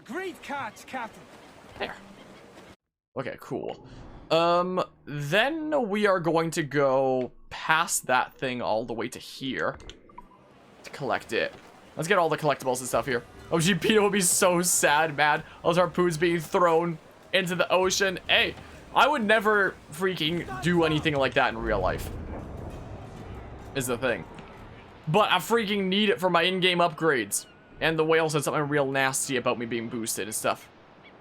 Agreed, cards, Captain. There. Okay, cool. Then we are going to go past that thing all the way to here to collect it. Let's get all the collectibles and stuff here. Oh, gee, Peter will be so sad, man. All those harpoons being thrown into the ocean. Hey, I would never freaking do anything like that in real life. Is the thing. But I freaking need it for my in-game upgrades. And the whale said something real nasty about me being boosted and stuff.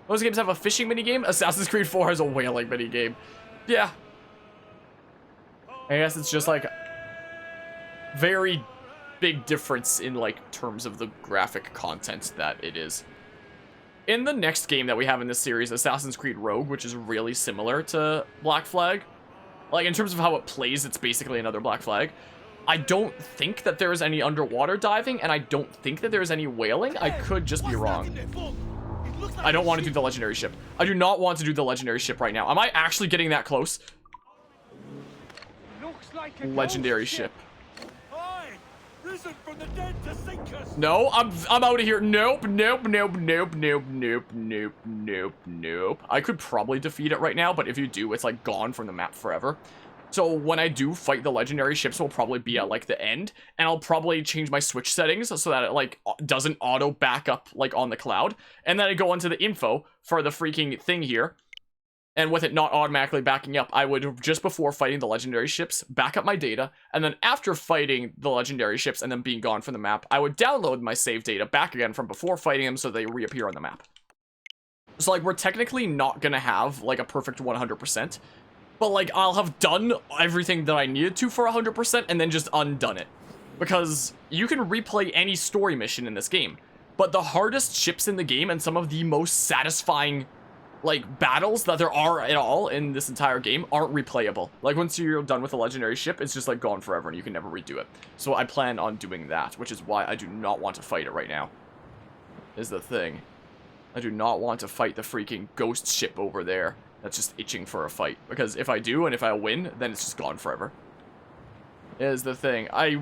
Those games have a fishing minigame? Assassin's Creed 4 has a whaling minigame. Yeah. I guess it's just like very big difference in like terms of the graphic content that it is. In the next game that we have in this series, Assassin's Creed Rogue, which is really similar to Black Flag. Like in terms of how it plays, it's basically another Black Flag. I don't think that there is any underwater diving, and I don't think that there is any whaling. I could just be wrong. I don't want to do the legendary ship. I do not want to do the legendary ship right now. Am I actually getting that close? Legendary ship. No, I'm out of here. Nope, nope, nope, nope, nope, nope, nope, nope, nope. I could probably defeat it right now, but if you do, it's like gone from the map forever. So when I do fight the legendary ships, will probably be at like the end, and I'll probably change my switch settings so that it like doesn't auto back up like on the cloud, and then I go into the info for the freaking thing here, and with it not automatically backing up, I would just before fighting the legendary ships back up my data, and then after fighting the legendary ships and then being gone from the map, I would download my save data back again from before fighting them so they reappear on the map. So like we're technically not gonna have like a perfect 100%. But, like, I'll have done everything that I needed to for 100% and then just undone it. Because you can replay any story mission in this game. But the hardest ships in the game and some of the most satisfying, like, battles that there are at all in this entire game aren't replayable. Like, once you're done with a legendary ship, it's just, like, gone forever and you can never redo it. So I plan on doing that, which is why I do not want to fight it right now. Is the thing. I do not want to fight the freaking ghost ship over there. That's just itching for a fight. Because if I do, and if I win, then it's just gone forever. Is the thing. I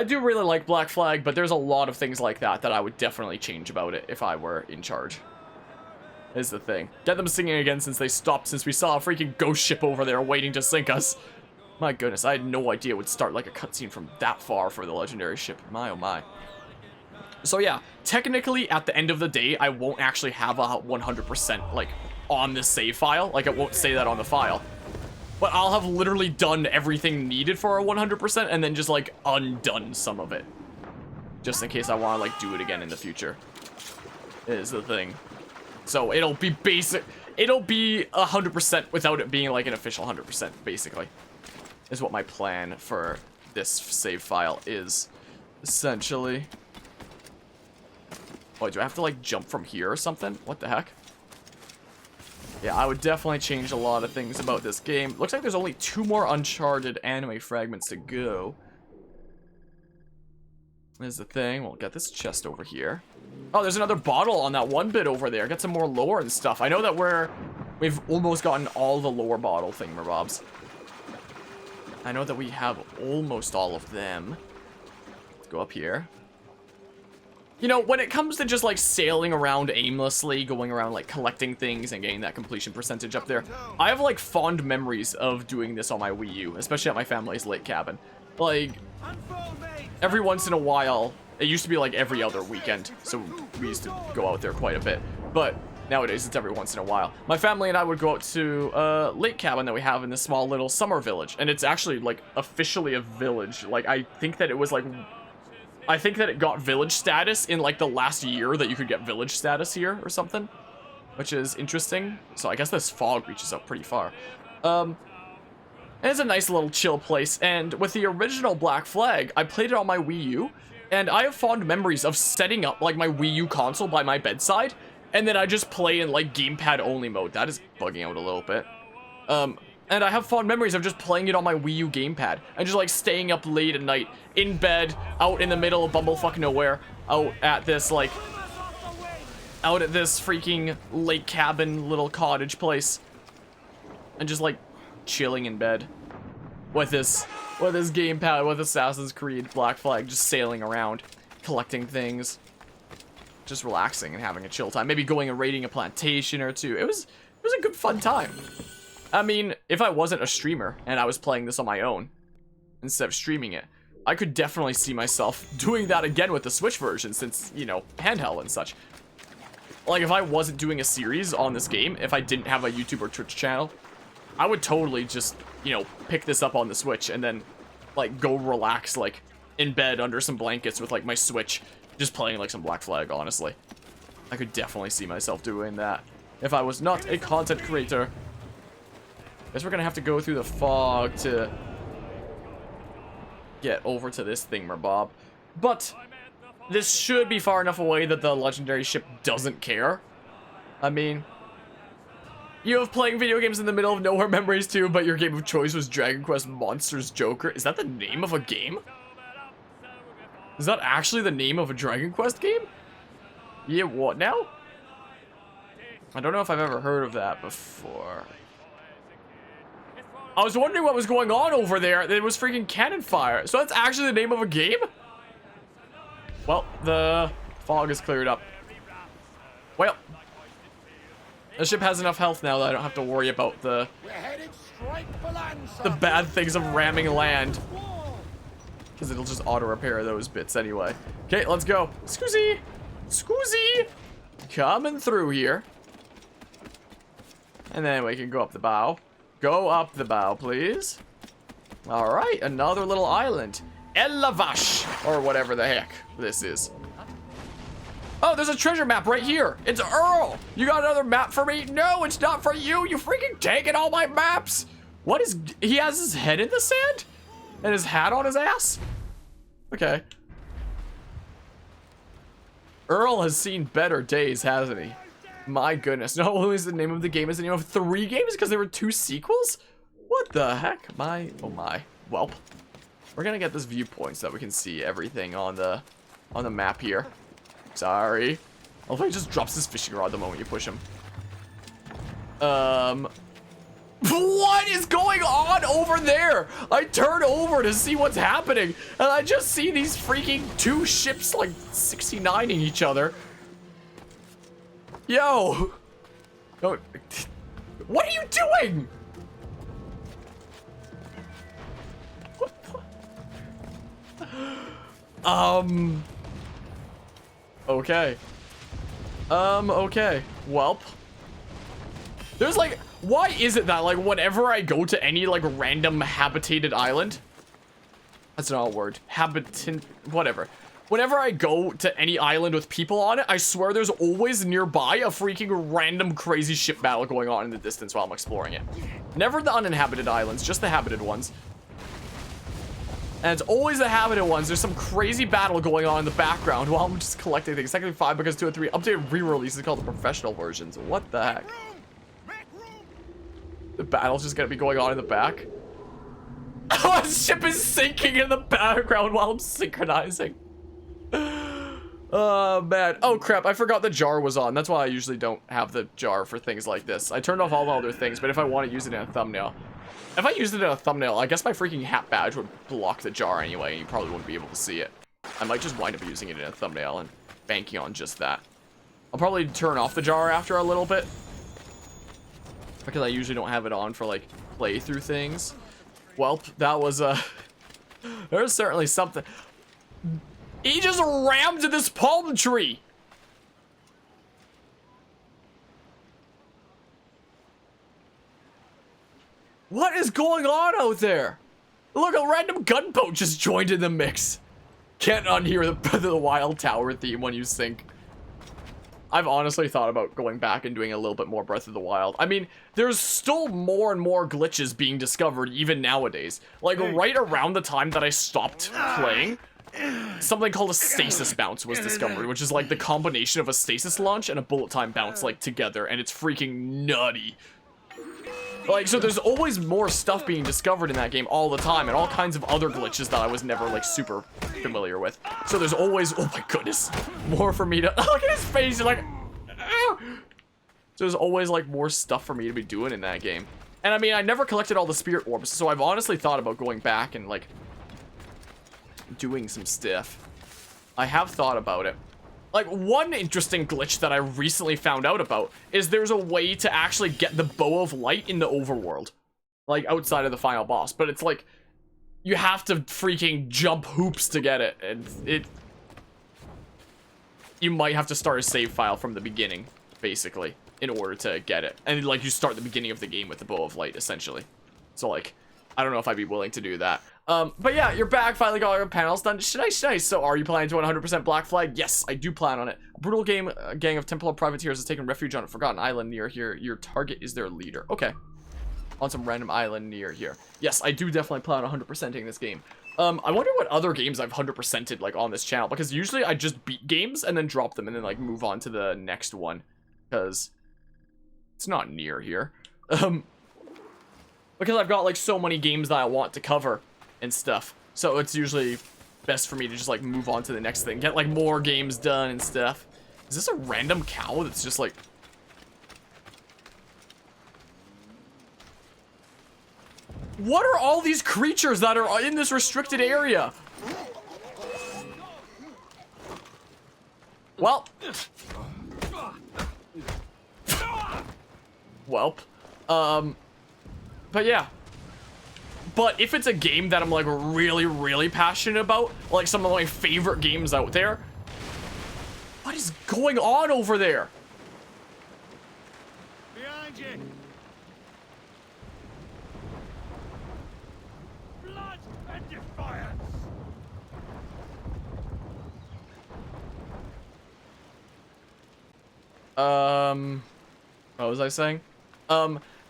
do really like Black Flag, but there's a lot of things like that that I would definitely change about it if I were in charge. Is the thing. Get them singing again since they stopped, since we saw a freaking ghost ship over there waiting to sink us. My goodness, I had no idea it would start like a cutscene from that far for the legendary ship. My oh my. So yeah, technically at the end of the day, I won't actually have a 100% like on this save file. Like it won't say that on the file. But I'll have literally done everything needed for a 100% and then just like undone some of it. Just in case I want to like do it again in the future. Is the thing. So it'll be basic. It'll be 100% without it being like an official 100% basically. Is what my plan for this save file is. Essentially. Oh, do I have to like jump from here or something? What the heck? Yeah, I would definitely change a lot of things about this game. Looks like there's only 2 more Uncharted anime fragments to go. There's the thing. We'll get this chest over here. Oh, there's another bottle on that one bit over there. Get some more lore and stuff. I know that we've almost gotten all the lore bottle thingamabobs. I know that we have almost all of them. Let's go up here. You know, when it comes to just, like, sailing around aimlessly, going around, like, collecting things and getting that completion percentage up there, I have, like, fond memories of doing this on my Wii U, especially at my family's lake cabin. Like, every once in a while, it used to be, like, every other weekend, so we used to go out there quite a bit, but nowadays it's every once in a while. My family and I would go out to a lake cabin that we have in this small little summer village, and it's actually, like, officially a village. Like, I think that it was, like... I think that it got village status in like the last year that you could get village status here or something, which is interesting. So I guess this fog reaches up pretty far. And it's a nice little chill place. And with the original Black Flag, I played it on my Wii U, and I have fond memories of setting up like my Wii U console by my bedside, and then I just play in like gamepad only mode. That is bugging out a little bit. And I have fond memories of just playing it on my Wii U gamepad. And just, like, staying up late at night, in bed, out in the middle of bumblefuck nowhere, out at this, like... out at this freaking lake cabin little cottage place. And just, like, chilling in bed. With this gamepad, with Assassin's Creed Black Flag, just sailing around, collecting things. just relaxing and having a chill time. Maybe going and raiding a plantation or two. It was a good fun time. I mean, if I wasn't a streamer and I was playing this on my own instead of streaming it, I could definitely see myself doing that again with the Switch version since, you know, handheld and such. Like, if I wasn't doing a series on this game, if I didn't have a YouTube or Twitch channel, I would totally just, you know, pick this up on the Switch and then, like, go relax, like, in bed under some blankets with, like, my Switch, just playing, like, some Black Flag, honestly. I could definitely see myself doing that if I was not a content creator. Guess we're gonna have to go through the fog to get over to this thingamabob. But this should be far enough away that the legendary ship doesn't care. I mean, you have playing video games in the middle of nowhere memories too, but your game of choice was Dragon Quest Monsters Joker. Is that the name of a game? Is that actually the name of a Dragon Quest game? Yeah, what now? I don't know if I've ever heard of that before. I was wondering what was going on over there. It was freaking cannon fire. So that's actually the name of a game? Well, the fog is cleared up. Well, the ship has enough health now that I don't have to worry about the bad things of ramming land. Because it'll just auto-repair those bits anyway. Okay, let's go. Scoozy! Scoozy! Coming through here. And then we can go up the bow. Go up the bow, please. Alright, another little island. El Lavash, or whatever the heck this is. Oh, there's a treasure map right here. It's Earl. You got another map for me? No, it's not for you. You freaking taking all my maps. What is... He has his head in the sand? And his hat on his ass? Okay. Earl has seen better days, hasn't he? My goodness. Not only is the name of the game is the name of 3 games because there were 2 sequels? What the heck? Oh my. Welp. We're gonna get this viewpoint so that we can see everything on the map here. Sorry. I love how he just drops his fishing rod the moment you push him. What is going on over there? I turn over to see what's happening, and I just see these freaking 2 ships like 69ing each other. Yo! What are you doing? Okay. Okay. Welp. There's like, why is it that like whenever I go to any like random habitated island, that's not a word, habitant, whatever. Whenever I go to any island with people on it, I swear there's always nearby a freaking random crazy ship battle going on in the distance while I'm exploring it. Never the uninhabited islands, just the habited ones. And it's always the habited ones. There's some crazy battle going on in the background while I'm just collecting things. Technically 5 because 2 and 3 updated re-releases called the professional versions. What the heck? The battle's just gonna be going on in the back. Oh, the ship is sinking in the background while I'm synchronizing. Oh man. Oh crap, I forgot the jar was on. That's why I usually don't have the jar for things like this. I turned off all the other things, but if I want to use it in a thumbnail. If I used it in a thumbnail, I guess my freaking hat badge would block the jar anyway, and you probably wouldn't be able to see it. I might just wind up using it in a thumbnail and banking on just that. I'll probably turn off the jar after a little bit, because I usually don't have it on for like playthrough things. Well, that was there's certainly something. He just rammed this palm tree. What is going on out there? Look, a random gunboat just joined in the mix. Can't unhear the Wild Tower theme when you sink. I've honestly thought about going back and doing a little bit more Breath of the Wild. I mean, there's still more and more glitches being discovered even nowadays. Like, right around the time that I stopped playing, something called a stasis bounce was discovered, which is like the combination of a stasis launch and a bullet time bounce, like, together, and it's freaking nutty. Like, so there's always more stuff being discovered in that game all the time, and all kinds of other glitches that I was never, like, super familiar with. So there's always, oh my goodness, more for me to, look at his face, like, ah! So there's always, like, more stuff for me to be doing in that game. And I mean, I never collected all the spirit orbs, so I've honestly thought about going back and, like, doing some stuff. I have thought about it. Like, one interesting glitch that I recently found out about is there's a way to actually get the Bow of Light in the overworld. Like, outside of the final boss. But it's like, you have to freaking jump hoops to get it. And you might have to start a save file from the beginning, basically, in order to get it. And, like, you start the beginning of the game with the Bow of Light, essentially. So, like, I don't know if I'd be willing to do that. But yeah, you're back, finally got all your panels done. Nice. So are you planning to 100% Black Flag? Yes, I do plan on it. A brutal gang of Templar privateers has taken refuge on a forgotten island near here. Your target is their leader. Okay. On some random island near here. Yes, I do definitely plan on 100%ing this game. I wonder what other games I've 100%ed, like, on this channel. Because usually I just beat games and then drop them and then, like, move on to the next one. Because it's not near here. Because I've got, like, so many games that I want to cover and stuff. So it's usually best for me to just, like, move on to the next thing. Get, like, more games done and stuff. Is this a random cow that's just, like... What are all these creatures that are in this restricted area? Well. Welp. But yeah. But if it's a game that I'm, like, really passionate about, like some of my favorite games out there, what is going on over there? Behind you. Blood and defiance. What was I saying?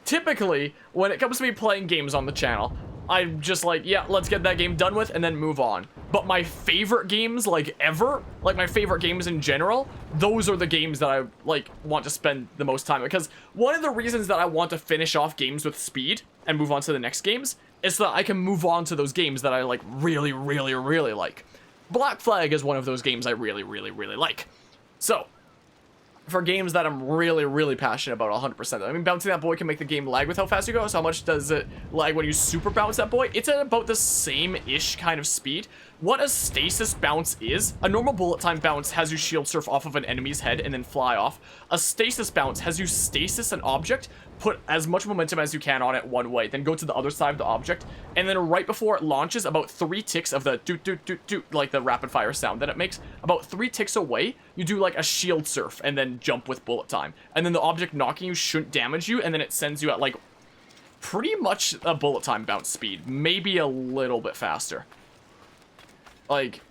Typically, when it comes to me playing games on the channel, I'm just like, yeah, let's get that game done with and then move on. But my favorite games, like, ever, like, my favorite games in general, those are the games that I, like, want to spend the most time. Because one of the reasons that I want to finish off games with speed and move on to the next games is so that I can move on to those games that I, like, really like. Black Flag is one of those games I really like. So, for games that I'm really passionate about 100%. I mean, bouncing that boy can make the game lag with how fast you go. So how much does it lag when you super bounce that boy? It's at about the same-ish kind of speed. What a stasis bounce is, a normal bullet time bounce has you shield surf off of an enemy's head and then fly off. A stasis bounce has you stasis an object, put as much momentum as you can on it one way, then go to the other side of the object, and then right before it launches, about 3 ticks of the doot, like the rapid fire sound that it makes, about 3 ticks away, you do like a shield surf and then jump with bullet time. And then the object knocking you shouldn't damage you, and then it sends you at like pretty much a bullet time bounce speed, maybe a little bit faster. Like,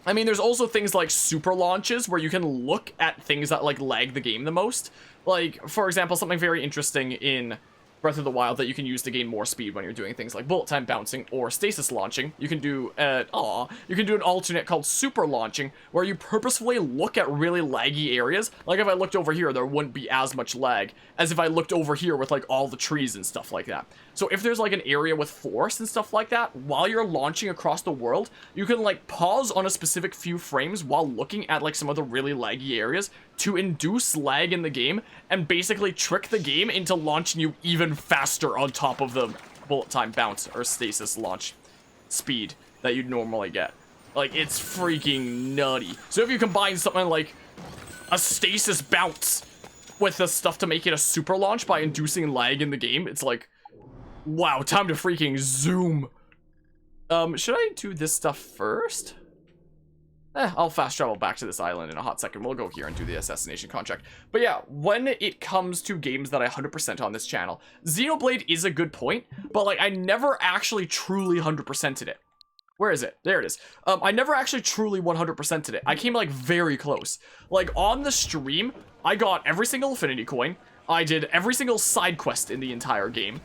I mean, there's also things like super launches where you can look at things that, like, lag the game the most. Like, for example, something very interesting in Breath of the Wild that you can use to gain more speed when you're doing things like bullet time bouncing or stasis launching. You can do, you can do an alternate called super launching, where you purposefully look at really laggy areas. Like, if I looked over here, there wouldn't be as much lag as if I looked over here with, like, all the trees and stuff like that. So if there's, like, an area with forest and stuff like that, while you're launching across the world, you can, like, pause on a specific few frames while looking at, like, some of the really laggy areas to induce lag in the game and basically trick the game into launching you even faster on top of the bullet time bounce or stasis launch speed that you'd normally get. Like, it's freaking nutty. So if you combine something like a stasis bounce with the stuff to make it a super launch by inducing lag in the game, it's like, wow, time to freaking zoom. Should I do this stuff first? I'll fast travel back to this island in a hot second. We'll go here and do the assassination contract. But yeah, when it comes to games that I 100% on this channel, Xenoblade is a good point, but like I never actually truly 100%ed it. Where is it? There it is. I never actually truly 100%ed it. I came like very close. Like on the stream, I got every single affinity coin. I did every single side quest in the entire game.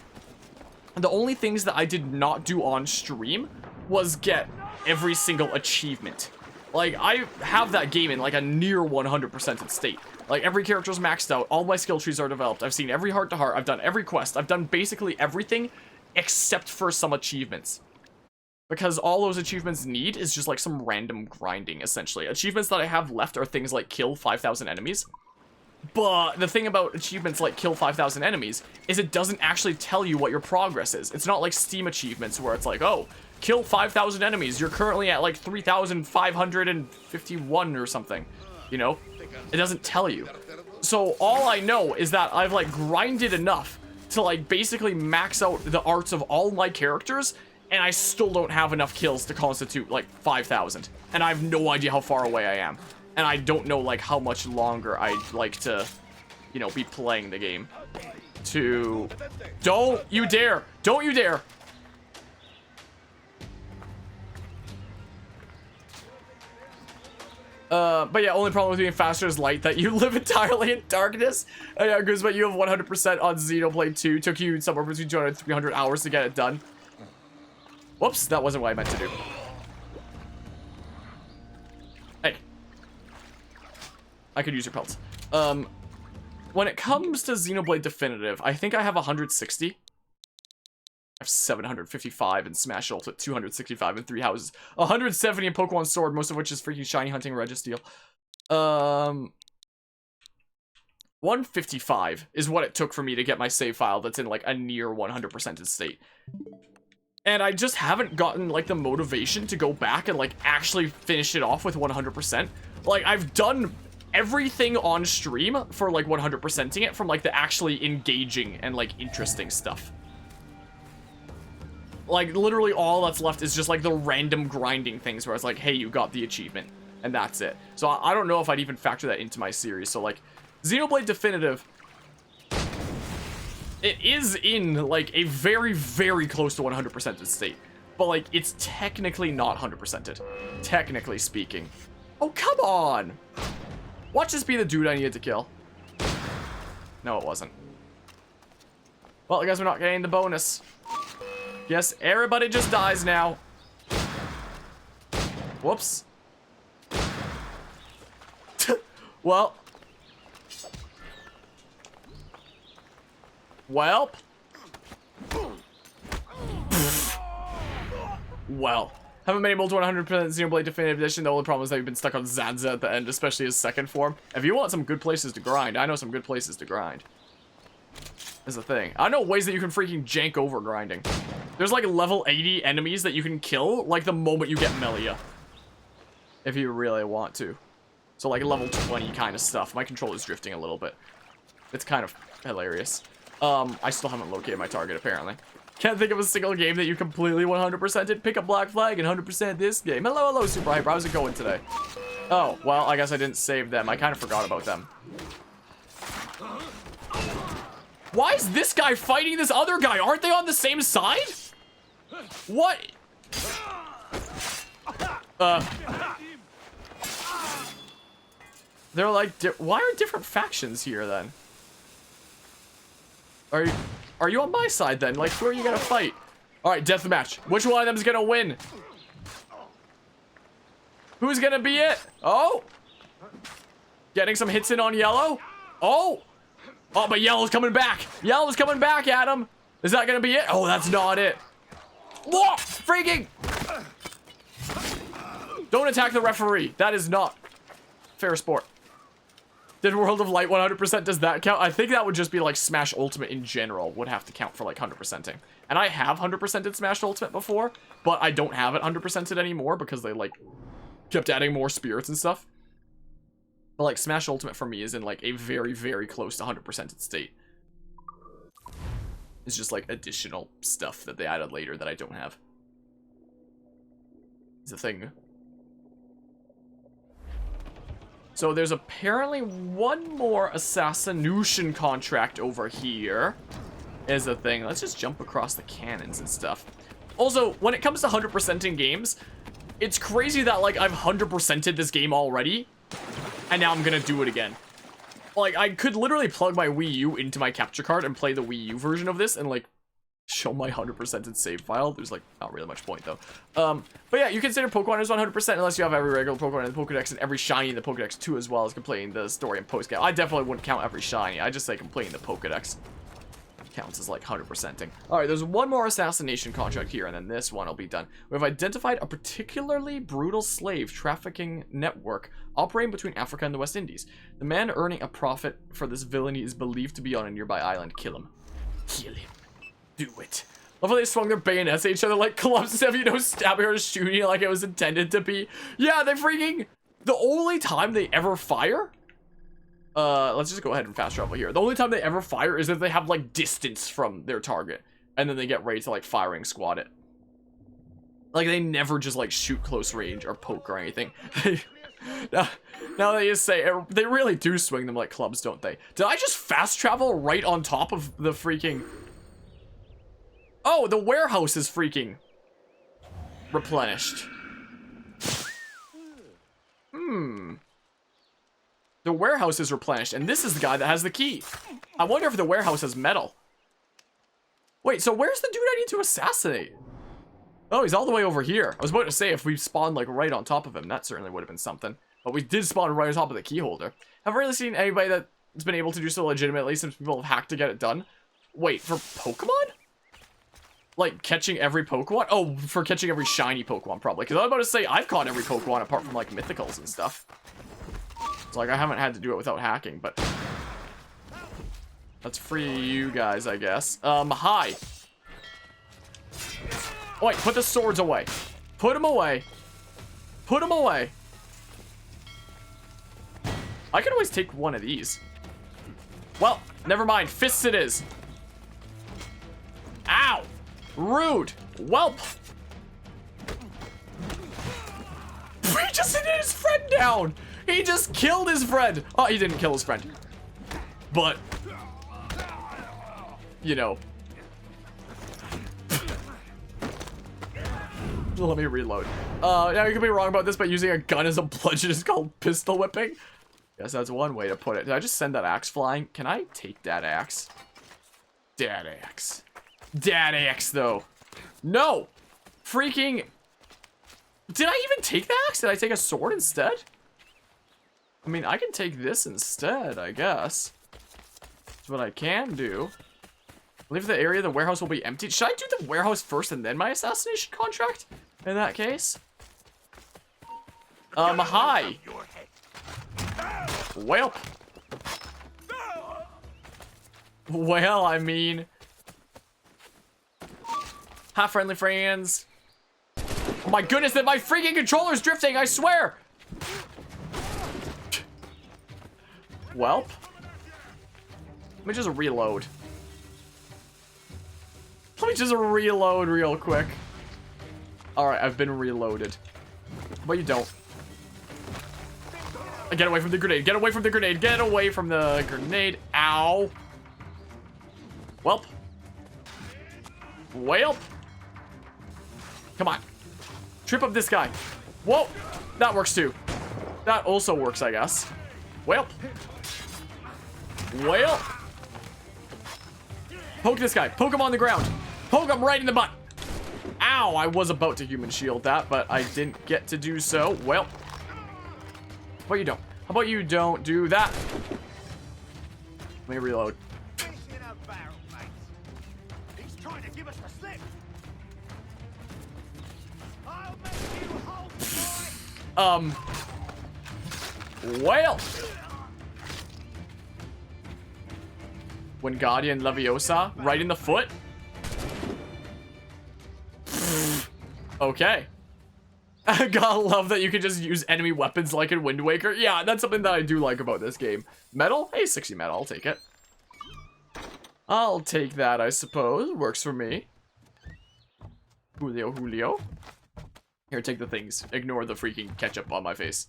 The only things that I did not do on stream was get every single achievement. Like, I have that game in, like, a near 100% state. Like, every character's maxed out, all my skill trees are developed, I've seen every heart-to-heart, I've done every quest, I've done basically everything except for some achievements. Because all those achievements need is just, like, some random grinding, essentially. Achievements that I have left are things like kill 5,000 enemies. But the thing about achievements like kill 5,000 enemies is it doesn't actually tell you what your progress is. It's not like Steam achievements where it's like, oh, kill 5,000 enemies. You're currently at like 3,551 or something. You know? It doesn't tell you. So all I know is that I've like grinded enough to like basically max out the arts of all my characters, and I still don't have enough kills to constitute like 5,000. And I have no idea how far away I am. And I don't know like how much longer I'd like to, you know, be playing the game. Don't you dare! Don't you dare! But yeah, only problem with being faster is light, that you live entirely in darkness. Yeah, Goose, but you have 100% on Xenoblade 2. Took you somewhere between 200 and 300 hours to get it done. Whoops, that wasn't what I meant to do. Hey. I could use your pelts. When it comes to Xenoblade Definitive, I think I have 160. I have 755 in Smash Ultimate, 265 in 3 houses, 170 in Pokemon Sword, most of which is freaking shiny hunting Registeel. 155 is what it took for me to get my save file that's in like a near 100% state. And I just haven't gotten like the motivation to go back and like actually finish it off with 100%. Like I've done everything on stream for like 100%ing it, from like the actually engaging and like interesting stuff. Like, literally all that's left is just, like, the random grinding things where it's like, hey, you got the achievement, and that's it. So, I don't know if I'd even factor that into my series. So, like, Xenoblade Definitive, it is in, like, a very, very close to 100% state. But, like, it's technically not 100%ed, technically speaking. Oh, come on! Watch this be the dude I needed to kill. No, it wasn't. Well, I guess we're not getting the bonus. Yes, everybody just dies now. Whoops. Well. Welp. Well. Haven't been able to 100% Xenoblade Definitive Edition. The only problem is that you've been stuck on Zanza at the end, especially his second form. If you want some good places to grind, I know some good places to grind. Is the thing. I know ways that you can freaking jank over grinding. There's like level 80 enemies that you can kill like the moment you get Melia. If you really want to. So like level 20 kind of stuff. My controller's drifting a little bit. It's kind of hilarious. I still haven't located my target apparently. Can't think of a single game that you completely 100%ed. Pick up Black Flag and 100% this game. Hello, hello, Super Hyper. How's it going today? Oh, well, I guess I didn't save them. I kind of forgot about them. Why is this guy fighting this other guy? Aren't they on the same side? What? They're like, why are different factions here then? Are you on my side then? Like, who are you gonna fight? All right, deathmatch. Which one of them is gonna win? Who's gonna be it? Oh, getting some hits in on yellow. Oh, but yellow's coming back. Yellow's coming back, Adam. Is that gonna be it? Oh, that's not it. Whoa, freaking! Don't attack the referee. That is not fair sport. Did World of Light 100%? Does that count? I think that would just be like Smash Ultimate in general would have to count for like 100%ing. And I have 100%ed Smash Ultimate before, but I don't have it 100%ed anymore because they like kept adding more spirits and stuff. But like Smash Ultimate for me is in like a very, very close to 100%ed state. It's just like additional stuff that they added later that I don't have. It's a thing. So there's apparently one more assassination contract over here. Is a thing. Let's just jump across the cannons and stuff. Also, when it comes to 100%ing games, it's crazy that like I've 100%ed this game already, and now I'm gonna do it again. Like, I could literally plug my Wii U into my capture card and play the Wii U version of this and like show my 100%ed save file. There's like not really much point though. But yeah, you consider Pokemon as 100% unless you have every regular Pokemon in the Pokedex and every shiny in the Pokedex too, as well as completing the story and post game. I definitely wouldn't count every shiny. I just say completing the Pokedex. counts as like 100%ing. Alright, there's one more assassination contract here, and then this one will be done. We have identified a particularly brutal slave trafficking network operating between Africa and the West Indies. The man earning a profit for this villainy is believed to be on a nearby island. Kill him. Kill him. Do it. Love how they swung their bayonets at each other like clubs instead of, you know, stabbing or shooting like it was intended to be. Yeah, they freaking... The only time they ever fire... let's just go ahead and fast travel here. The only time they ever fire is if they have, like, distance from their target. And then they get ready to, like, firing squad it. Like, they never just, like, shoot close range or poke or anything. Now they just say, they really do swing them like clubs, don't they? Did I just fast travel right on top of the freaking... Oh, the warehouse is freaking replenished. The warehouse is replenished, and this is the guy that has the key. I wonder if the warehouse has metal. Wait, so where's the dude I need to assassinate? Oh, he's all the way over here. I was about to say if we spawned like right on top of him, that certainly would have been something. But we did spawn right on top of the key holder. Haven't really seen anybody that's been able to do so legitimately since people have hacked to get it done. Wait, for Pokemon? Like, catching every Pokemon? Oh, for catching every shiny Pokemon, probably. Because I was about to say, I've caught every Pokemon apart from, like, mythicals and stuff. So, like, I haven't had to do it without hacking, but... Let's free you guys, I guess. Hi. Oh, wait, put the swords away. Put them away. Put them away. I could always take one of these. Well, never mind. Fists it is. Ow. Rude. Welp. He just hit his friend down. He just killed his friend. Oh, he didn't kill his friend. But, you know. Let me reload. Now you could be wrong about this, but using a gun as a bludgeon is called pistol whipping. Guess that's one way to put it. Did I just send that axe flying? Can I take that axe? That axe. That axe, though. No! Freaking... Did I even take the axe? Did I take a sword instead? I mean, I can take this instead, I guess. That's what I can do. Leave the area, the warehouse will be emptied. Should I do the warehouse first and then my assassination contract? In that case? Hi. Well. Well, I mean... Hi, friendly friends. Oh my goodness, that my freaking controller's drifting, I swear! Welp. Let me just reload. Let me just reload real quick. Alright, I've been reloaded. But you don't. Get away from the grenade. Get away from the grenade. Get away from the grenade. Ow. Welp. Welp. Come on. Trip up this guy. Whoa. That works too. That also works, I guess. Welp. Well. Poke this guy. Poke him on the ground. Poke him right in the butt. Ow. I was about to human shield that, but I didn't get to do so. Well. How about you don't? How about you don't do that? Let me reload. He's trying to give us a slip. Well. Wingardium Leviosa, right in the foot. Okay. I gotta love that you can just use enemy weapons like in Wind Waker. Yeah, that's something that I do like about this game. Metal? Hey, 60 metal, I'll take it. I'll take that, I suppose. Works for me. Julio, Julio. Here, take the things. Ignore the freaking ketchup on my face.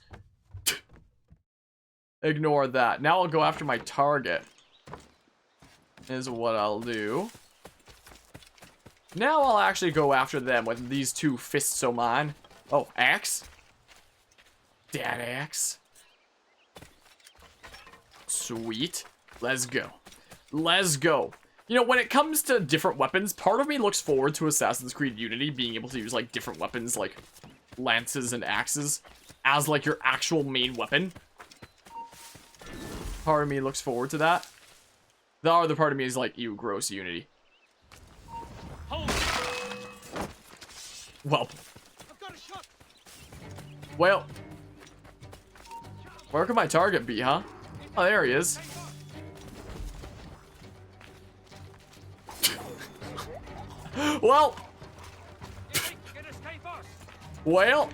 Ignore that. Now I'll go after my target. Is what I'll do. Now I'll actually go after them with these two fists of mine. Oh, axe? That axe. Sweet. Let's go. Let's go. You know, when it comes to different weapons, part of me looks forward to Assassin's Creed Unity being able to use, like, different weapons, like lances and axes, as, like, your actual main weapon. Part of me looks forward to that. The other part of me is like, ew, gross Unity. Well. Well. Where could my target be, huh? Oh, there he is. Well. Well.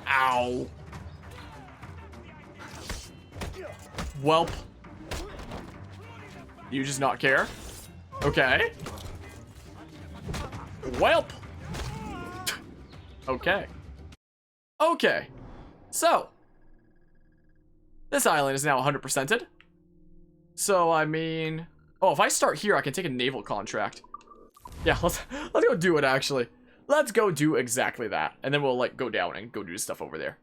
Ow. Welp. You just not care? Okay. Welp. Okay. Okay. So. This island is now 100%ed. So, I mean... Oh, if I start here, I can take a naval contract. Yeah, let's go do it, actually. Let's go do exactly that. And then we'll, like, go down and go do stuff over there.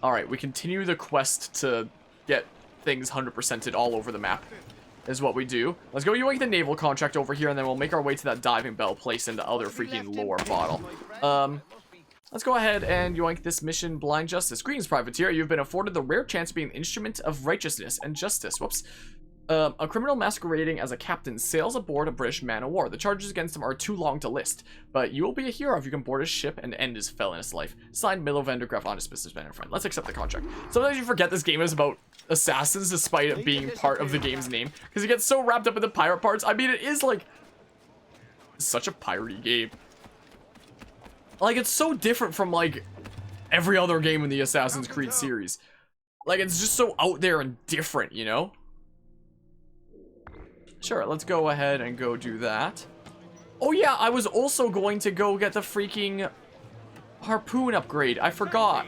Alright, we continue the quest to get things 100%ed all over the map. Is what we do. Let's go yoink the naval contract over here, and then we'll make our way to that diving bell place in the other freaking lore bottle. Let's go ahead and yoink this mission, Blind Justice. Greetings, Privateer. You've been afforded the rare chance to be an instrument of righteousness and justice. Whoops. A criminal masquerading as a captain sails aboard a British man-of-war. The charges against him are too long to list, but you will be a hero if you can board his ship and end his felonious life. Signed, Milo Vandergraff, honest businessman and friend. Let's accept the contract. Sometimes you forget this game is about assassins despite it being part of the game's name, because you get so wrapped up in the pirate parts. I mean, it is, like, such a piratey game. Like, it's so different from, like, every other game in the Assassin's Creed series. Like, it's just so out there and different, you know? Sure, let's go ahead and go do that. Oh yeah, I was also going to go get the freaking Harpoon Upgrade. I forgot.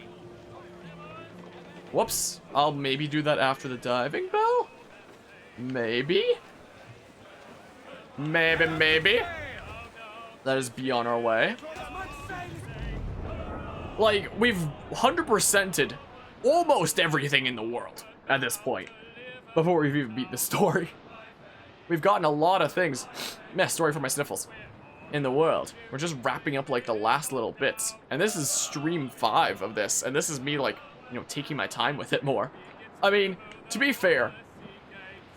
Whoops. I'll maybe do that after the diving bell? Maybe? Maybe. That is be on our way. Like, we've 100%ed almost everything in the world at this point. Before we've even beat the story. We've gotten a lot of things. Meh, story for my sniffles. In the world. We're just wrapping up, like, the last little bits. And this is stream 5 of this. And this is me, like, you know, taking my time with it more. I mean, to be fair,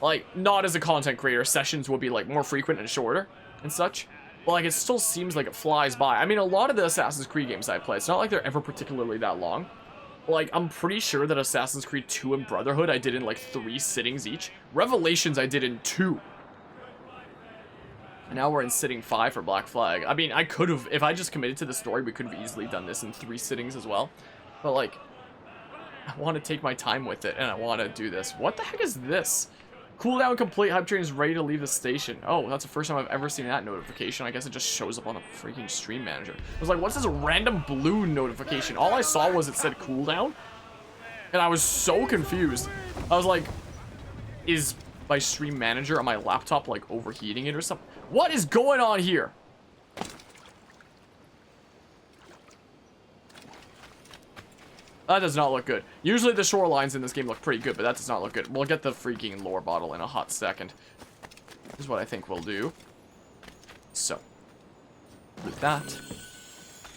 like, not as a content creator, sessions will be, like, more frequent and shorter and such. But, like, it still seems like it flies by. I mean, a lot of the Assassin's Creed games I play, it's not like they're ever particularly that long. Like, I'm pretty sure that Assassin's Creed 2 and Brotherhood I did in, like, 3 sittings each. Revelations I did in 2. And now we're in sitting 5 for Black Flag. I mean, I could have, if I just committed to the story, we could have easily done this in 3 sittings as well. But, like, I want to take my time with it, and I want to do this. What the heck is this? Cooldown complete, hype train is ready to leave the station. Oh, that's the first time I've ever seen that notification. I guess it just shows up on the freaking stream manager. I was like, what's this random blue notification? All I saw was it said cooldown, and I was so confused. I was like, is my stream manager on my laptop, like, overheating it or something? What is going on here? That does not look good. Usually the shorelines in this game look pretty good, but that does not look good. We'll get the freaking lore bottle in a hot second. This is what I think we'll do. So. With that.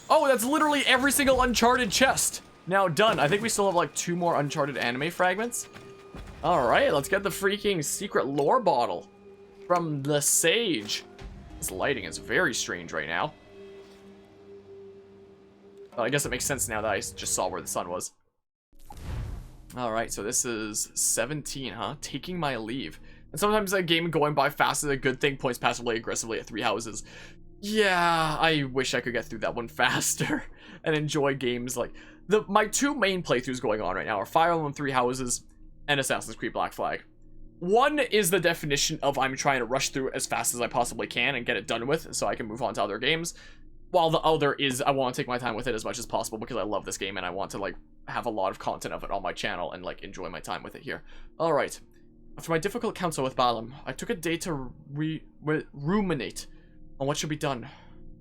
Oh, that's literally every single Uncharted chest. Now done. I think we still have like 2 more Uncharted anime fragments. Alright, let's get the freaking secret lore bottle. From the Sage. This lighting is very strange right now. Well, I guess it makes sense now that I just saw where the sun was. Alright, so this is 17, huh? Taking my leave. And sometimes a game going by fast is a good thing, points passively aggressively at 3 houses. Yeah, I wish I could get through that one faster and enjoy games like... My 2 main playthroughs going on right now are Fire Emblem 3 Houses and Assassin's Creed Black Flag. One is the definition of I'm trying to rush through as fast as I possibly can and get it done with so I can move on to other games. While the other is I want to take my time with it as much as possible because I love this game and I want to, like, have a lot of content of it on my channel and, like, enjoy my time with it here. Alright. After my difficult counsel with Balam, I took a day to ruminate on what should be done.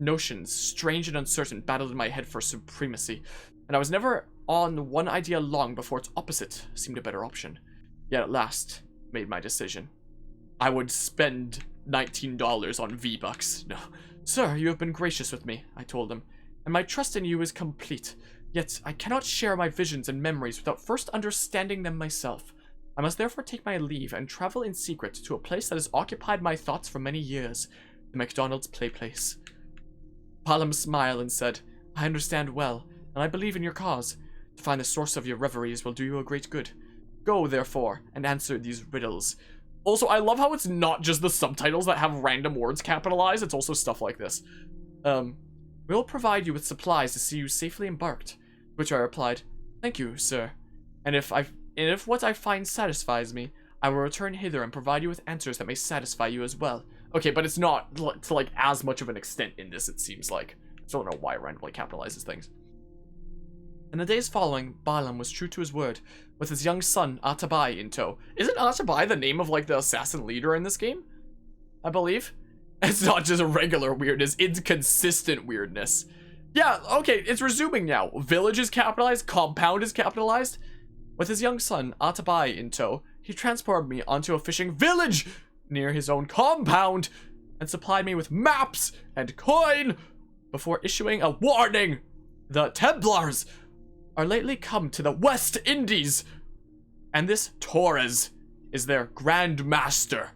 Notions, strange and uncertain, battled in my head for supremacy. And I was never on one idea long before its opposite seemed a better option. Yet at last, made my decision. I would spend $19 on V-Bucks. No. Sir, you have been gracious with me, I told him, and my trust in you is complete. Yet, I cannot share my visions and memories without first understanding them myself. I must therefore take my leave and travel in secret to a place that has occupied my thoughts for many years, the McDonald's Play Place. Balam smiled and said, I understand well, and I believe in your cause. To find the source of your reveries will do you a great good. Go, therefore, and answer these riddles. Also, I love how it's not just the subtitles that have random words capitalized, it's also stuff like this. We'll provide you with supplies to see you safely embarked. To which I replied, thank you, sir. And if what I find satisfies me, I will return hither and provide you with answers that may satisfy you as well. Okay, but it's not to like as much of an extent in this, it seems like. I don't know why it randomly capitalizes things. In the days following, Balam was true to his word, with his young son, Atabai, in tow. Isn't Atabai the name of like the assassin leader in this game? I believe. It's not just a regular weirdness, inconsistent weirdness. Yeah, okay, it's resuming now. Village is capitalized, compound is capitalized. With his young son, Atabai, in tow, he transported me onto a fishing village near his own compound and supplied me with maps and coin before issuing a warning. The Templars are lately come to the West Indies, and this Torres is their Grand Master.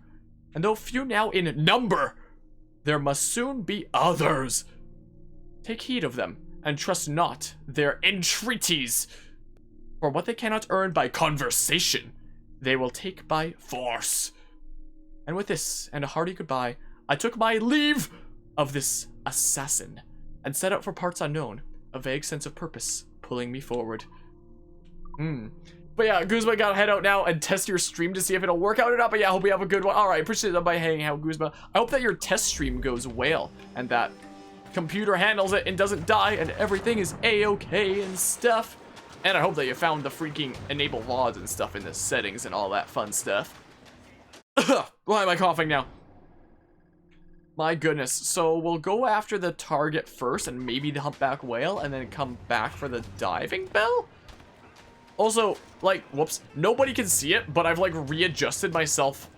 And though few now in number, there must soon be others. Take heed of them, and trust not their entreaties. For what they cannot earn by conversation, they will take by force. And with this, and a hearty goodbye, I took my leave of this assassin, and set out for parts unknown, a vague sense of purpose pulling me forward. But yeah, Guzma, gotta head out now and test your stream to see if it'll work out or not. But yeah, I hope you have a good one. Alright, appreciate it by hanging out, Guzma. I hope that your test stream goes well, and that computer handles it and doesn't die, and everything is a-okay and stuff. And I hope that you found the freaking enable VODs and stuff in the settings and all that fun stuff. Why am I coughing now? My goodness. So we'll go after the target first and maybe the humpback whale and then come back for the diving bell? Also, like, whoops, nobody can see it, but I've like readjusted myself,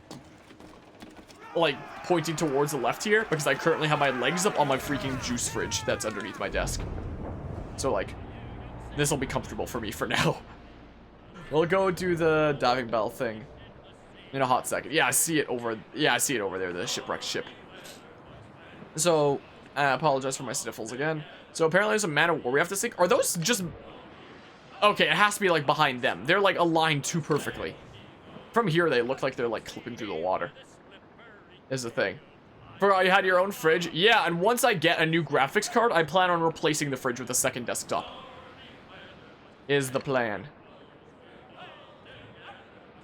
like pointing towards the left here because I currently have my legs up on my freaking juice fridge that's underneath my desk. So like, this will be comfortable for me for now. We'll go do the diving bell thing in a hot second. Yeah, I see it over. Yeah, I see it over there. The shipwrecked ship. So, I apologize for my sniffles again. So apparently there's a man of war we have to sink. Are those just? Okay, it has to be like behind them. They're like aligned too perfectly. From here, they look like they're like clipping through the water. Is the thing. Forgot you had your own fridge. Yeah, and once I get a new graphics card, I plan on replacing the fridge with a second desktop. Is the plan.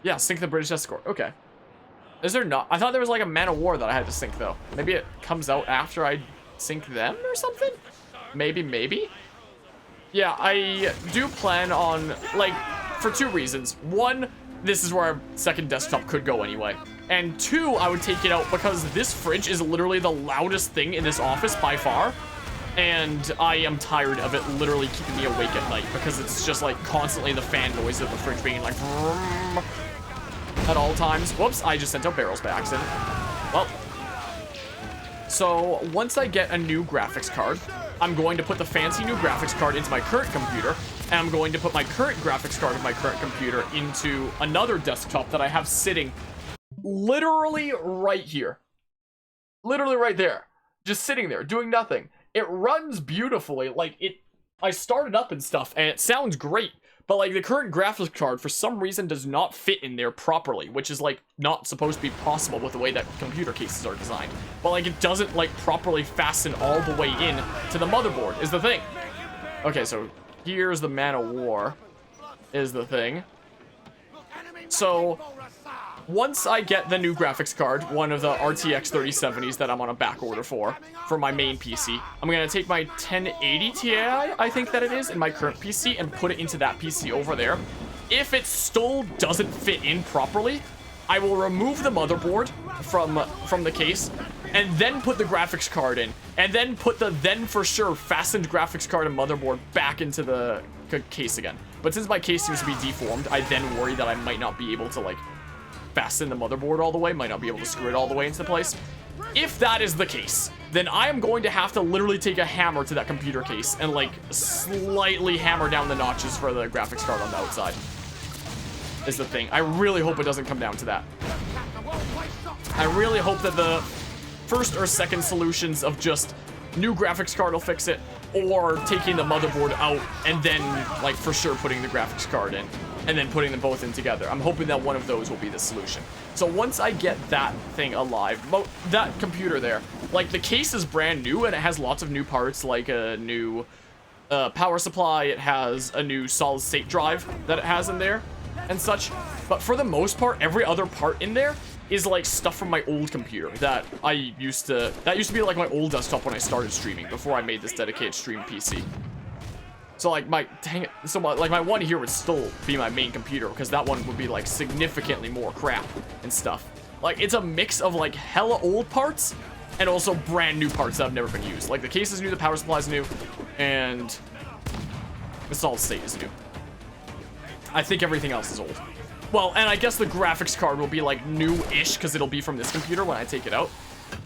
Yeah, sink the British escort. Okay. Is there not? I thought there was like a man of war that I had to sink though. Maybe it comes out after I sink them or something? Maybe? Yeah, I do plan on, like, for two reasons. One, this is where our second desktop could go anyway. And two, I would take it out because this fridge is literally the loudest thing in this office by far. And I am tired of it literally keeping me awake at night because it's just like constantly the fan noise of the fridge being like vroom at all times. Whoops, I just sent out barrels by accident. Well, so once I get a new graphics card, I'm going to put the fancy new graphics card into my current computer, and I'm going to put my current graphics card of my current computer into another desktop that I have sitting literally right here. Literally right there. Just sitting there, doing nothing. It runs beautifully, like I started up and stuff, and it sounds great, but like the current graphics card for some reason does not fit in there properly, which is like not supposed to be possible with the way that computer cases are designed. But like it doesn't like properly fasten all the way in to the motherboard is the thing. Okay, so here's the man of war is the thing. So once I get the new graphics card, one of the RTX 3070s that I'm on a back order for my main PC, I'm going to take my 1080 Ti, I think that it is, in my current PC and put it into that PC over there. If it still doesn't fit in properly, I will remove the motherboard from the case and then put the graphics card in and then put the then for sure fastened graphics card and motherboard back into the case again. But since my case seems to be deformed, I then worry that I might not be able to like fasten the motherboard all the way, might not be able to screw it all the way into place. if that is the case, then I am going to have to literally take a hammer to that computer case and, like, slightly hammer down the notches for the graphics card on the outside. Is the thing. I really hope it doesn't come down to that. I really hope that the first or second solutions of just new graphics card will fix it, or taking the motherboard out and then, like, for sure putting the graphics card in, and then putting them both in together. I'm hoping that one of those will be the solution. So once I get that thing alive, that computer there, like, the case is brand new and it has lots of new parts, like a new power supply. It has a new solid state drive that it has in there and such. But for the most part, every other part in there is like stuff from my old computer that used to be like my old desktop when I started streaming before I made this dedicated stream PC. So like my one here would still be my main computer, because that one would be like significantly more crap and stuff. Like, it's a mix of like hella old parts and also brand new parts that have never been used. Like, the case is new, the power supply is new, and the solid state is new. I think everything else is old. Well, and I guess the graphics card will be like new-ish, because it'll be from this computer when I take it out.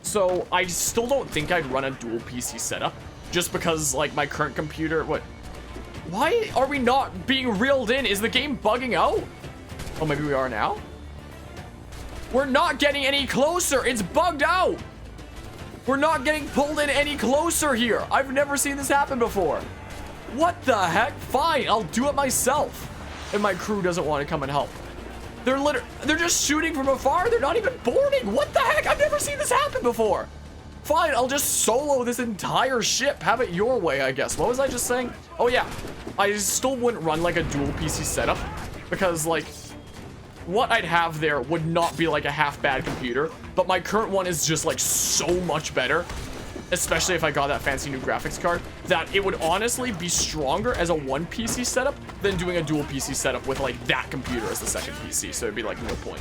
So I still don't think I'd run a dual PC setup, just because like my current computer, why are we not being reeled in? Is the game bugging out? Oh, maybe we are now. We're not getting any closer. It's bugged out. We're not getting pulled in any closer here. I've never seen this happen before. What the heck? Fine, I'll do it myself. And my crew doesn't want to come and help. They're just shooting from afar. They're not even boarding. What the heck? I've never seen this happen before. Fine, I'll just solo this entire ship. Have it your way, I guess. What was I just saying? Oh, yeah. I still wouldn't run, like, a dual PC setup, because, like, what I'd have there would not be, like, a half-bad computer, but my current one is just, like, so much better, especially if I got that fancy new graphics card, that it would honestly be stronger as a one PC setup than doing a dual PC setup with, like, that computer as the second PC, so it'd be, like, no point.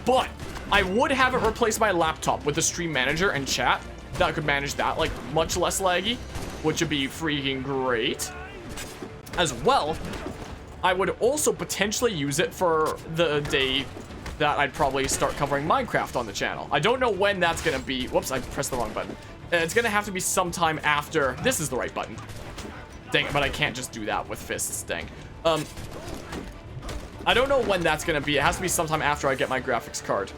But I would have it replace my laptop with a stream manager and chat that could manage that, like, much less laggy, which would be freaking great. As well, I would also potentially use it for the day that I'd probably start covering Minecraft on the channel. I don't know when that's gonna be. Whoops, I pressed the wrong button. It's gonna have to be sometime after. This is the right button. Dang it, but I can't just do that with fists, dang. I don't know when that's gonna be. It has to be sometime after I get my graphics card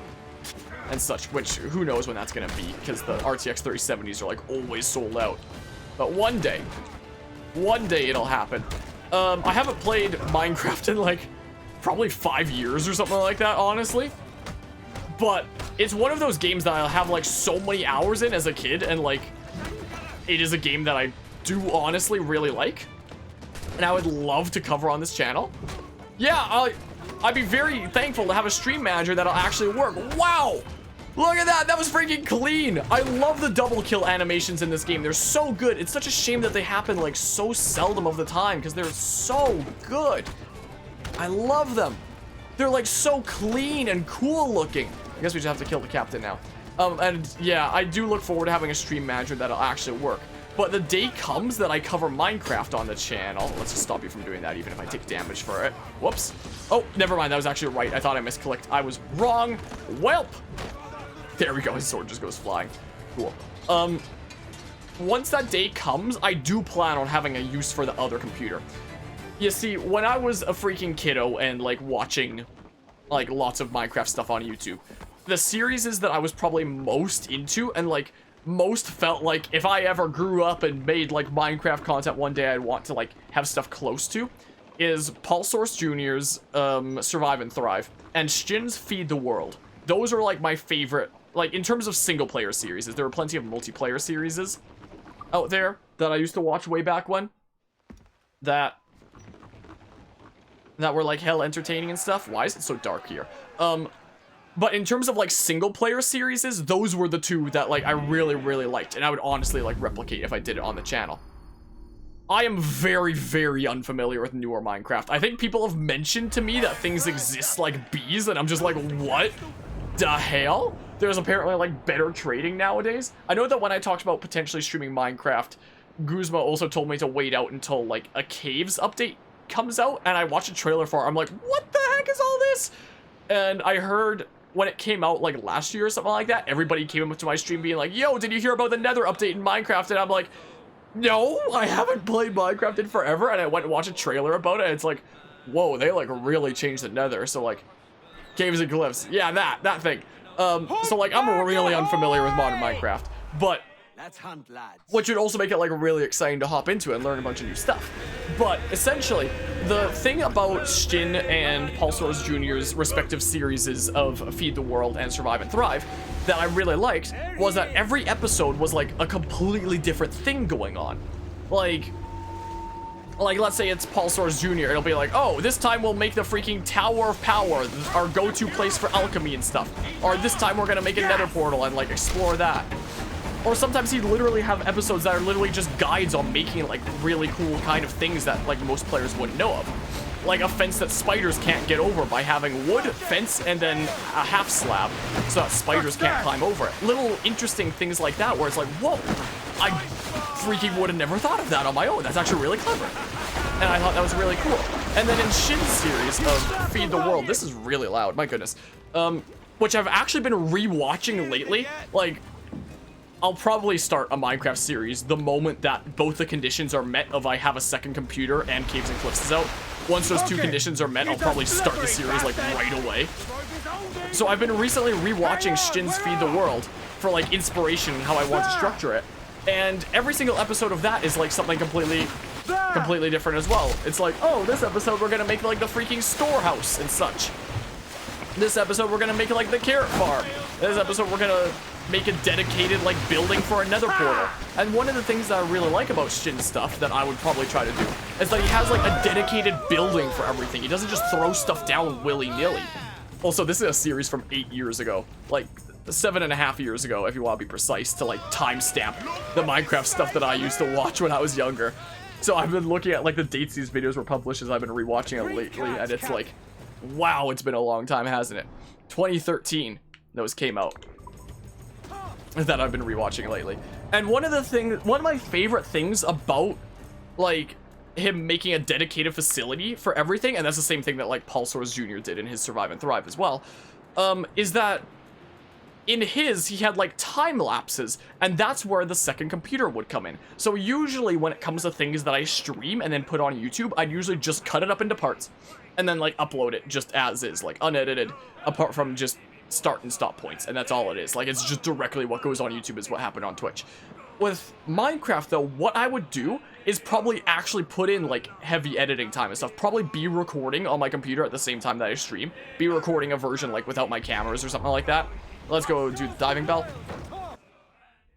and such, which who knows when that's gonna be, because the RTX 3070s are like always sold out. But one day it'll happen. I haven't played Minecraft in like probably 5 years or something like that, honestly. But it's one of those games that I'll have like so many hours in as a kid, and like it is a game that I do honestly really like, and I would love to cover on this channel. Yeah, I'd be very thankful to have a stream manager that'll actually work. Wow! Look at that! That was freaking clean! I love the double kill animations in this game. They're so good. It's such a shame that they happen like so seldom of the time, because they're so good. I love them. They're like so clean and cool looking. I guess we just have to kill the captain now. And yeah, I do look forward to having a stream manager that'll actually work. But the day comes that I cover Minecraft on the channel. Let's just stop you from doing that, even if I take damage for it. Whoops. Oh, never mind. That was actually right. I thought I misclicked. I was wrong. Welp. There we go. His sword just goes flying. Cool. Once that day comes, I do plan on having a use for the other computer. You see, when I was a freaking kiddo and, like, watching, like, lots of Minecraft stuff on YouTube, the series that I was probably most into and, like, most felt like if I ever grew up and made, like, Minecraft content one day I'd want to, like, have stuff close to, is Pulse Source Jr.'s Survive and Thrive and Shin's Feed the World. Those are, like, my favorite, like, in terms of single-player series. There were plenty of multiplayer series out there that I used to watch way back when that were, like, hell entertaining and stuff. Why is it so dark here? But in terms of, like, single-player series, those were the two that, like, I really, really liked. And I would honestly, like, replicate if I did it on the channel. I am very, very unfamiliar with newer Minecraft. I think people have mentioned to me that things exist like bees, and I'm just like, what the hell? There's apparently, like, better trading nowadays. I know that when I talked about potentially streaming Minecraft, Guzma also told me to wait out until, like, a Caves update comes out, and I watched a trailer for it. I'm like, what the heck is all this? And I heard when it came out like last year or something like that, everybody came up to my stream being like, yo, did you hear about the Nether update in Minecraft? And I'm like, no, I haven't played Minecraft in forever. And I went and watched a trailer about it. And it's like, whoa, they like really changed the Nether. So like, caves and cliffs. Yeah, that thing. So like, I'm really unfamiliar with modern Minecraft. But Let's hunt, lads. which would also make it like really exciting to hop into and learn a bunch of new stuff. But essentially, the thing about Shin and Pulsar's Jr.'s respective series of Feed the World and Survive and Thrive that I really liked was that every episode was like a completely different thing going on. Like let's say it's Pulsar's Jr. It'll be like, oh, this time we'll make the freaking Tower of Power our go-to place for alchemy and stuff. Or this time we're gonna make a Nether portal and like explore that. Or sometimes he'd literally have episodes that are literally just guides on making like really cool kind of things that like most players wouldn't know of. Like a fence that spiders can't get over by having wood, fence, and then a half slab so that spiders can't climb over it. Little interesting things like that where it's like, whoa, I freaking would have never thought of that on my own. That's actually really clever. And I thought that was really cool. And then in Shin's series of Feed the World, this is really loud, my goodness, which I've actually been rewatching lately, like, I'll probably start a Minecraft series the moment that both the conditions are met of I have a second computer and Caves and Cliffs is out. Once those two conditions are met, I'll probably start the series like right away. So I've been recently rewatching Shin's Feed the World for like inspiration and how I want to structure it. And every single episode of that is like something completely different as well. It's like, oh, this episode we're gonna make like the freaking storehouse and such. This episode we're gonna make like the carrot farm. This episode we're gonna make a dedicated like building for a Nether portal. And one of the things that I really like about Shin's stuff that I would probably try to do is that he has like a dedicated building for everything. He doesn't just throw stuff down willy-nilly. Also, this is a series from 8 years ago, like 7.5 years ago, if you want to be precise, to like timestamp the Minecraft stuff that I used to watch when I was younger. So I've been looking at like the dates these videos were published as I've been rewatching it lately, and it's like, wow, it's been a long time, hasn't it? 2013, those came out. That I've been rewatching lately. And one of my favorite things about like him making a dedicated facility for everything, and that's the same thing that like Pulsar's Jr. did in his Survive and Thrive as well, is that in his, he had like time lapses, and that's where the second computer would come in. So usually when it comes to things that I stream and then put on YouTube, I'd usually just cut it up into parts and then like upload it just as is, like unedited, apart from just start and stop points, and that's all it is. Like, it's just directly what goes on YouTube is what happened on Twitch. With Minecraft though, what I would do is probably actually put in like heavy editing time and stuff, probably be recording on my computer at the same time that I stream, be recording a version like without my cameras or something like that. Let's go do the diving bell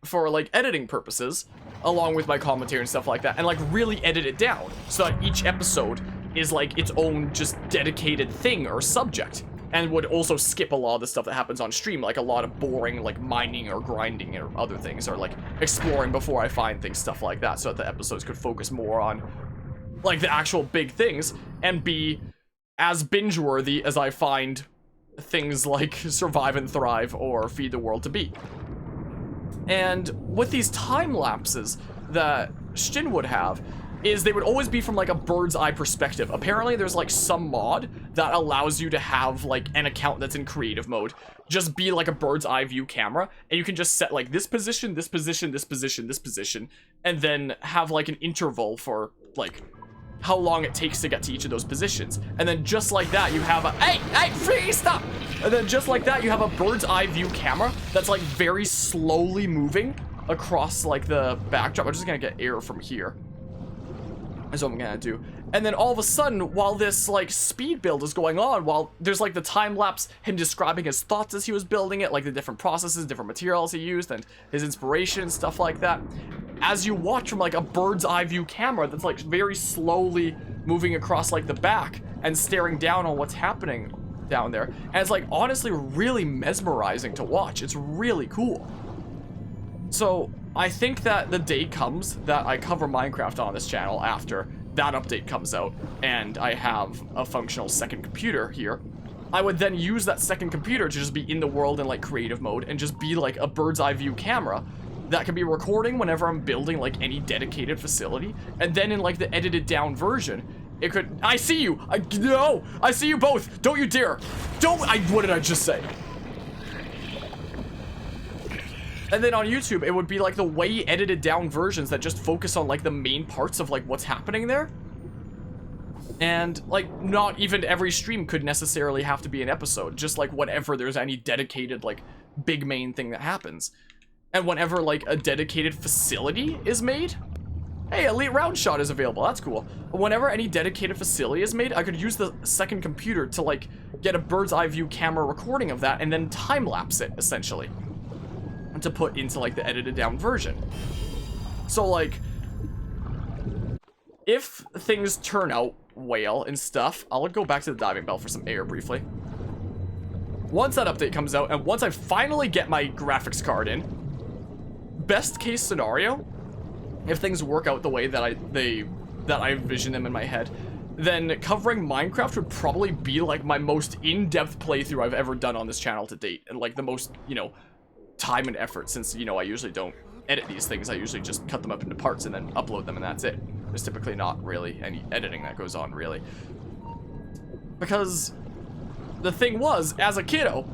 for like editing purposes, along with my commentary and stuff like that, and like really edit it down so that each episode is like its own just dedicated thing or subject. And would also skip a lot of the stuff that happens on stream, like a lot of boring, like, mining or grinding or other things, or, like, exploring before I find things, stuff like that, so that the episodes could focus more on, like, the actual big things, and be as binge-worthy as I find things like Survive and Thrive or Feed the World to be. And with these time lapses that Shin would have, is they would always be from like a bird's eye perspective. Apparently there's like some mod that allows you to have like an account that's in creative mode just be like a bird's eye view camera, and you can just set like this position, this position, this position, this position, and then have like an interval for like how long it takes to get to each of those positions. And then just like that you have a hey please stop, and then just like that you have a bird's eye view camera that's like very slowly moving across like the backdrop. I'm just gonna get air from here. Is what I'm gonna do. And then all of a sudden, while this like speed build is going on, while there's like the time lapse, him describing his thoughts as he was building it, like the different processes, different materials he used, and his inspiration, stuff like that. As you watch from like a bird's eye view camera that's like very slowly moving across like the back and staring down on what's happening down there. And it's like honestly really mesmerizing to watch. It's really cool. So I think that the day comes that I cover Minecraft on this channel after that update comes out and I have a functional second computer here. I would then use that second computer to just be in the world in like creative mode and just be like a bird's eye view camera that can be recording whenever I'm building like any dedicated facility, and then in like the edited down version it could— I see you! No! I see you both! Don't you dare! Don't— what did I just say? And then on YouTube, it would be like the way edited down versions that just focus on like the main parts of like what's happening there. And like not even every stream could necessarily have to be an episode, just like whenever there's any dedicated like big main thing that happens. And whenever like a dedicated facility is made, hey, Elite Round Shot is available, that's cool. Whenever any dedicated facility is made, I could use the second computer to like get a bird's eye view camera recording of that and then time lapse it essentially to put into like the edited down version. So like if things turn out well and stuff, I'll go back to the diving bell for some air briefly. Once that update comes out and once I finally get my graphics card in, best case scenario, if things work out the way that I envision them in my head, then covering Minecraft would probably be like my most in-depth playthrough I've ever done on this channel to date, and like the most, you know, time and effort, since, you know, I usually don't edit these things. I usually just cut them up into parts and then upload them and that's it. There's typically not really any editing that goes on, really. Because the thing was, as a kiddo,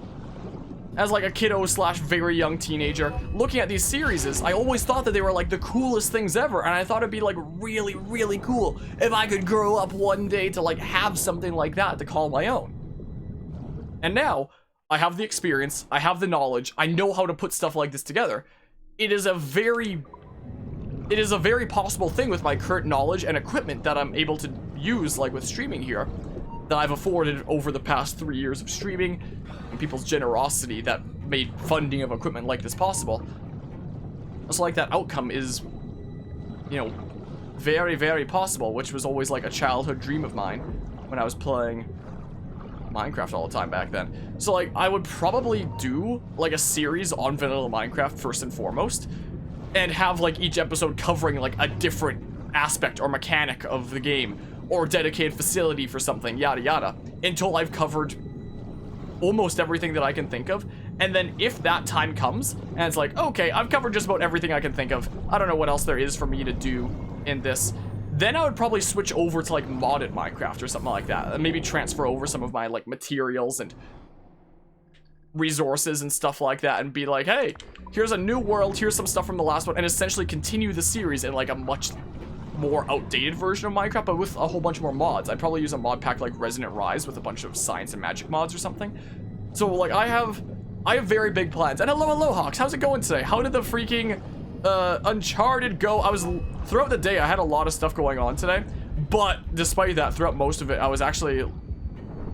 as like a kiddo slash very young teenager, looking at these series, I always thought that they were like the coolest things ever, and I thought it'd be like really, really cool if I could grow up one day to like have something like that to call my own. And now, I have the experience, I have the knowledge, I know how to put stuff like this together. It is a very possible thing with my current knowledge and equipment that I'm able to use, like with streaming here, that I've afforded over the past 3 years of streaming, and people's generosity that made funding of equipment like this possible. So like that outcome is, you know, very, very possible, which was always like a childhood dream of mine when I was playing Minecraft all the time back then. So like I would probably do like a series on vanilla Minecraft first and foremost, and have like each episode covering like a different aspect or mechanic of the game or dedicated facility for something, yada yada, until I've covered almost everything that I can think of. And then if that time comes and it's like, okay, I've covered just about everything I can think of, I don't know what else there is for me to do in this, then I would probably switch over to like modded Minecraft or something like that, and maybe transfer over some of my like materials and resources and stuff like that and be like, hey, here's a new world, here's some stuff from the last one, and essentially continue the series in like a much more outdated version of Minecraft, but with a whole bunch more mods. I'd probably use a mod pack like Resonant Rise with a bunch of science and magic mods or something. So like I have very big plans. And hello Hawks, how's it going today? How did the freaking Uncharted go? Throughout the day I had a lot of stuff going on today, but despite that, throughout most of it I was actually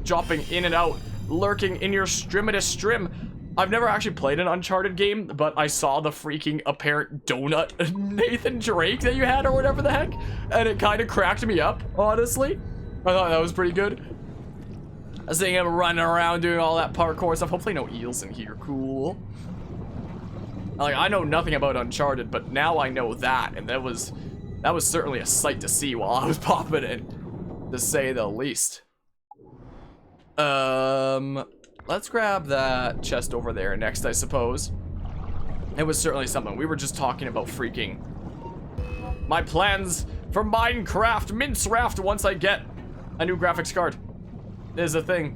dropping in and out, lurking in your stream. I've never actually played an Uncharted game, but I saw the freaking apparent donut Nathan Drake that you had or whatever the heck, and it kind of cracked me up, honestly. I thought that was pretty good. I was seeing him running around doing all that parkour stuff. Hopefully no eels in here. Cool. Like, I know nothing about Uncharted, but now I know that, and that was certainly a sight to see while I was popping it, to say the least. Let's grab that chest over there next, I suppose. It was certainly something. We were just talking about freaking my plans for Minecraft Mince Raft once I get a new graphics card. Is a thing,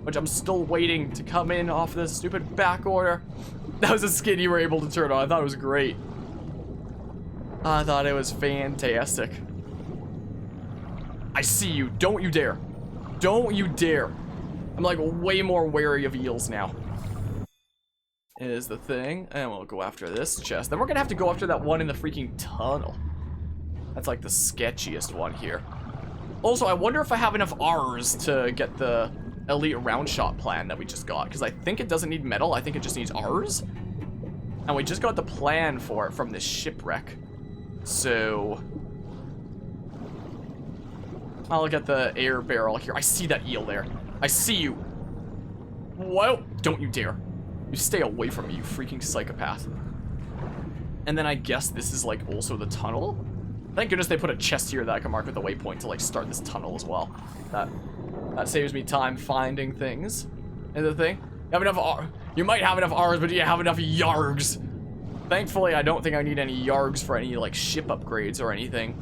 which I'm still waiting to come in off this stupid back order. That was a skin you were able to turn on. I thought it was great. I thought it was fantastic. I see you. Don't you dare. Don't you dare. I'm like way more wary of eels now. Is the thing. And we'll go after this chest. Then we're gonna have to go after that one in the freaking tunnel. That's like the sketchiest one here. Also, I wonder if I have enough R's to get the elite round shot plan that we just got. Because I think it doesn't need metal. I think it just needs R's. And we just got the plan for it from this shipwreck. So I'll get the air barrel here. I see that eel there. I see you. Whoa. Don't you dare. You stay away from me, you freaking psychopath. And then I guess this is like also the tunnel. Thank goodness they put a chest here that I can mark with a waypoint to like start this tunnel as well. That saves me time finding things. And the thing, you have enough you might have enough R's, but do you have enough yargs? Thankfully, I don't think I need any yargs for any like ship upgrades or anything.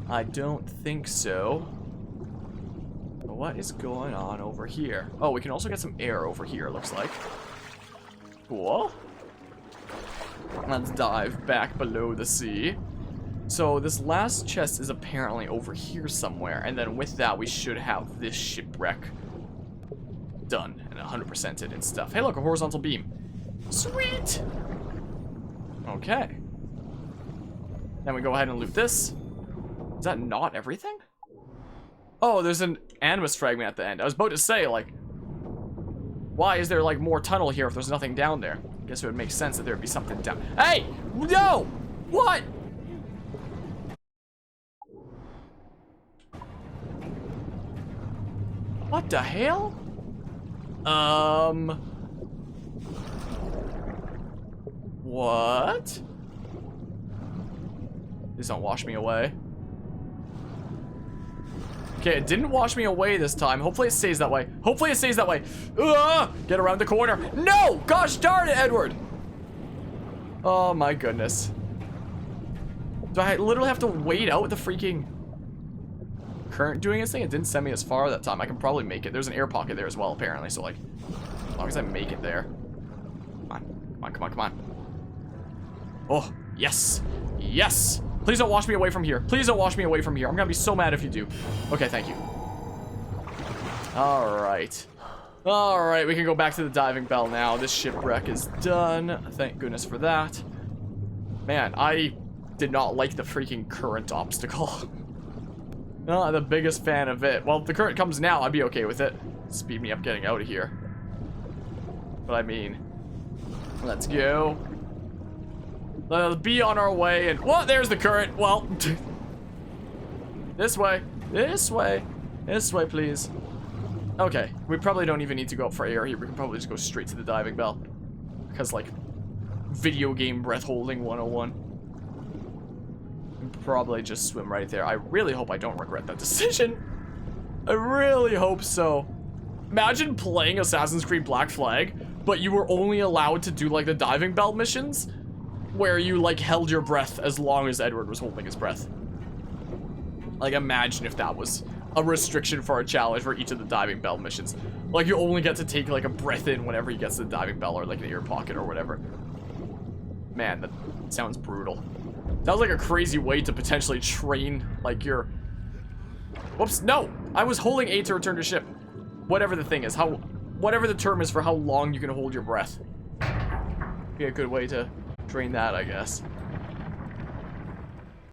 I don't think so. What is going on over here? Oh, we can also get some air over here, looks like. Cool. Let's dive back below the sea. So this last chest is apparently over here somewhere. And then with that, we should have this shipwreck done and 100%ed and stuff. Hey, look, a horizontal beam. Sweet! Okay. Then we go ahead and loot this. Is that not everything? Oh, there's an animus fragment at the end. I was about to say, like, why is there, like, more tunnel here if there's nothing down there? I guess it would make sense that there would be something down. Hey! No! What? What the hell? What? Please don't wash me away. Okay, it didn't wash me away this time. Hopefully it stays that way. Hopefully it stays that way. Get around the corner. No! Gosh darn it, Edward! Oh my goodness. Do I literally have to wait out the freaking current doing its thing? It didn't send me as far that time. I can probably make it. There's an air pocket there as well, apparently. So, like, as long as I make it there. Come on. Come on, come on, come on. Oh, yes. Yes! Please don't wash me away from here. Please don't wash me away from here. I'm gonna be so mad if you do. Okay, thank you. Alright. Alright, we can go back to the diving bell now. This shipwreck is done. Thank goodness for that. Man, I did not like the freaking current obstacle. Not the biggest fan of it. Well, if the current comes now, I'd be okay with it. Speed me up getting out of here. But I mean, let's go. Let's be on our way, and what? There's the current. Well, this way, this way, this way, please. Okay, we probably don't even need to go up for air here. We can probably just go straight to the diving bell, because like video game breath holding 101. Probably just swim right there. I really hope I don't regret that decision. I really hope so. Imagine playing Assassin's Creed Black Flag, but you were only allowed to do like the diving bell missions, where you like held your breath as long as Edward was holding his breath. Like, imagine if that was a restriction for a challenge for each of the diving bell missions. Like, you only get to take like a breath in whenever he gets to the diving bell or like an ear pocket or whatever. Man, that sounds brutal. Sounds like a crazy way to potentially train like your... Whoops, no! I was holding A to return to ship. Whatever the thing is, whatever the term is for how long you can hold your breath. Be a good way to train that, I guess.